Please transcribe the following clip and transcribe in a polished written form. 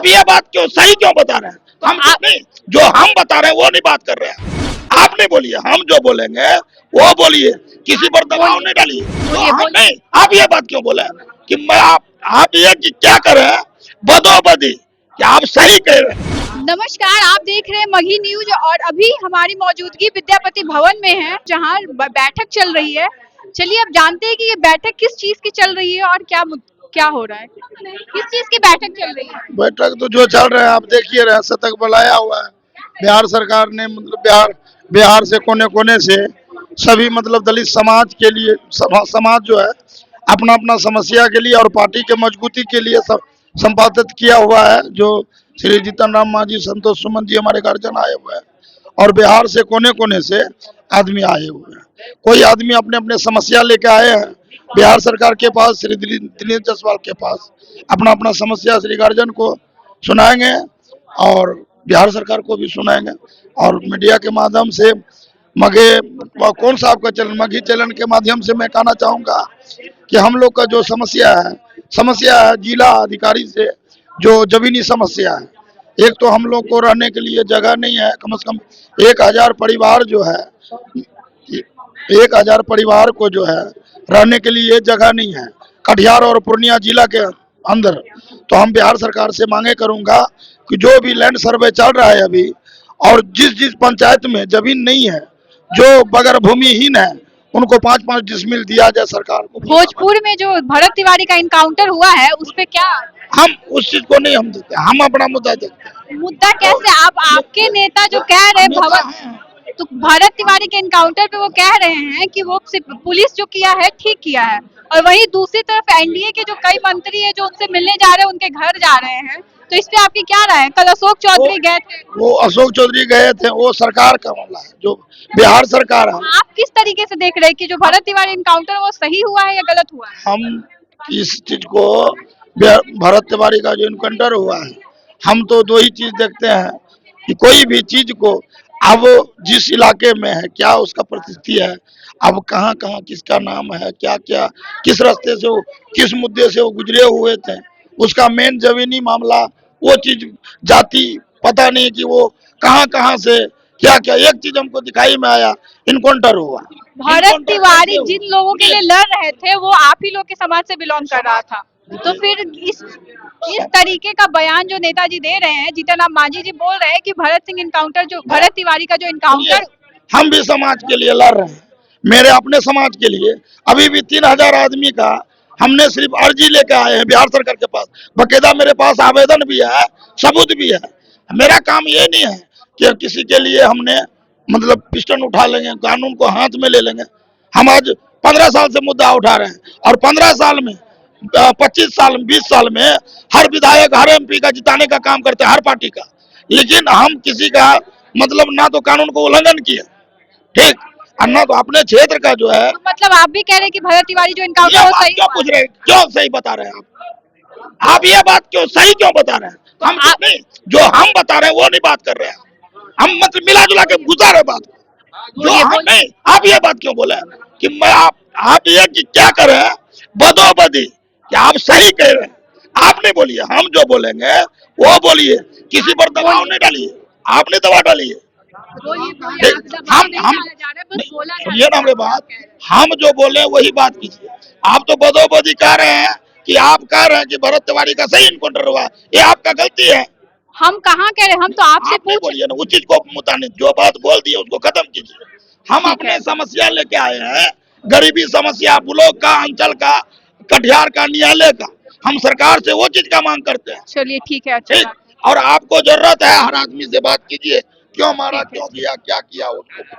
आप ये बात क्यों सही क्यों बता रहे हैं? हम नहीं, जो हम बता रहे हैं वो नहीं बात कर रहे हैं। आप नहीं बोलिए, हम जो बोलेंगे वो बोलिए, किसी पर दबाव नहीं डालिए। तो हम नहीं, आप ये बात क्यों बोले कि मैं आप ये कि क्या कर रहे हैं बदोबदी, कि आप सही कह रहे हैं। नमस्कार, आप देख रहे हैं मगही न्यूज और अभी हमारी मौजूदगी विद्यापति भवन में है जहां बैठक चल रही है। चलिए अब जानते हैं कि ये बैठक किस चीज की चल रही है और क्या हो रहा है, किस चीज की बैठक चल रही है। बैठक तो जो चल रहा है आप देखिए रहे, शतक बुलाया हुआ है बिहार सरकार ने। मतलब बिहार से कोने कोने से सभी मतलब दलित समाज के लिए समाज जो है अपना अपना समस्या के लिए और पार्टी के मजबूती के लिए सब संपादित किया हुआ है। जो श्री जीतन राम मांझी, संतोष सुमन जी हमारे गार्जियन आए हुए हैं और बिहार से कोने कोने से आदमी आए हुए हैं। कोई आदमी अपने अपने समस्या लेके आए हैं बिहार सरकार के पास, श्री दिनेश जायसवाल के पास अपना अपना समस्या श्री गार्जियन को सुनाएंगे और बिहार सरकार को भी सुनाएंगे। और मीडिया के माध्यम से मगे कौन सा आपका चैनल, मगही चैनल के माध्यम से मैं कहना चाहूँगा कि हम लोग का जो समस्या है जिला अधिकारी से जो जमीनी समस्या है। एक तो हम लोग को रहने के लिए जगह नहीं है, कम से कम 1000 परिवार जो है, 1000 परिवार को जो है रहने के लिए जगह नहीं है कटिहार और पूर्णिया जिला के अंदर। तो हम बिहार सरकार से मांगे करूंगा कि जो भी लैंड सर्वे चल रहा है अभी और जिस जिस पंचायत में जमीन नहीं है, जो बगैर भूमिहीन है, उनको 5-5 डिसमिल दिया जाए सरकार को। भोजपुर में जो भरत तिवारी का इनकाउंटर हुआ है उस पे क्या, हम उस चीज को नहीं हम देखते, हम अपना मुद्दा देखते हैं। मुद्दा कैसे, आप आपके नेता जो कह रहे हैं तो भरत तिवारी के इनकाउंटर पे वो कह रहे हैं कि वो पुलिस जो किया है ठीक किया है, और वहीं दूसरी तरफ एनडीए के जो कई मंत्री है जो उनसे मिलने जा रहे हैं, उनके घर जा रहे हैं। तो इस पे आपकी क्या राय है? कल अशोक चौधरी गए थे। वो अशोक चौधरी गए थे, वो सरकार का मामला है, जो बिहार सरकार है। आप किस तरीके से देख रहे हैं कि जो भरत तिवारी इनकाउंटर वो सही हुआ है या गलत हुआ है? हम इस चीज को, भरत तिवारी का जो इनकाउंटर हुआ है, हम तो दो ही चीज देखते हैं कि कोई भी चीज को अब जिस इलाके में है क्या उसका परिस्थिति है, अब कहाँ कहाँ किसका नाम है, क्या क्या किस रास्ते से वो किस मुद्दे से वो गुजरे हुए थे, उसका मेन जमीनी मामला वो चीज जाति पता नहीं कि वो कहाँ कहाँ से क्या क्या। एक चीज हमको दिखाई में आया, इनकाउंटर हुआ। भरत तिवारी जिन लोगों के लिए लड़ रहे थे वो आप ही लोग के समाज से बिलोंग कर रहा था, तो फिर इस तरीके का बयान जो नेताजी दे रहे हैं, जीतन राम मांझी जी बोल रहे हैं कि भरत तिवारी का जो इनकाउंटर, हम भी समाज के लिए लड़ रहे हैं, मेरे अपने समाज के लिए। अभी भी 3000 आदमी का हमने सिर्फ अर्जी लेके आए हैं बिहार सरकार के पास, बकायदा मेरे पास आवेदन भी है, सबूत भी है। मेरा काम ये नहीं है कि किसी के लिए हमने मतलब पिस्टन उठा लेंगे, कानून को हाथ में ले लेंगे। हम आज 15 साल से मुद्दा उठा रहे हैं और 15 साल में 25 साल 20 साल में हर विधायक हर एमपी का जिताने का काम करते हैं, हर पार्टी का। लेकिन हम किसी का मतलब ना तो कानून को उल्लंघन किया, ठीक, और ना तो अपने क्षेत्र का जो है। तो मतलब आप भी कह रहे हैं कि भरत तिवारी जो इनकाउंटर वो सही क्यों पूछ रहे हैं, क्यों सही बता रहे हैं आप ये बात क्यों सही क्यों बता रहे हैं? तो हम नहीं, जो हम बता रहे हैं वो नहीं बात कर रहे हैं। हम मतलब मिला जुला के गुजार है बात को। जो हम नहीं, आप ये बात क्यों बोले कि मैं आप ये कि क्या कर रहे हैं बदोबदी, कि आप सही कह रहे हैं। आप नहीं बोलिए, हम जो बोलेंगे वो बोलिए, किसी पर दबाव नहीं डालिए, आपने दबाव डालिए। हम सुनिए ना हमारे बात, हम जो बोले वही बात कीजिए। आप तो बदोबदी कह रहे हैं कि आप कह रहे हैं कि भरत तिवारी का सही इनकाउंटर हुआ, ये आपका गलती है। हम कहाँ कह रहे हैं, हम तो आपसे पूछ बोलिए ना, उस चीज को मुताबिक जो बात बोल दी है उसको खत्म कीजिए। हम अपने समस्या लेके आए हैं, गरीबी समस्या ब्लॉक का, अंचल का, कटिहार का, न्यायालय का। हम सरकार से वो चीज का मांग करते हैं। चलिए ठीक है, अच्छा। और आपको जरूरत है, हर आदमी से बात कीजिए, क्यों मारा, क्यों किया, क्या किया उसको।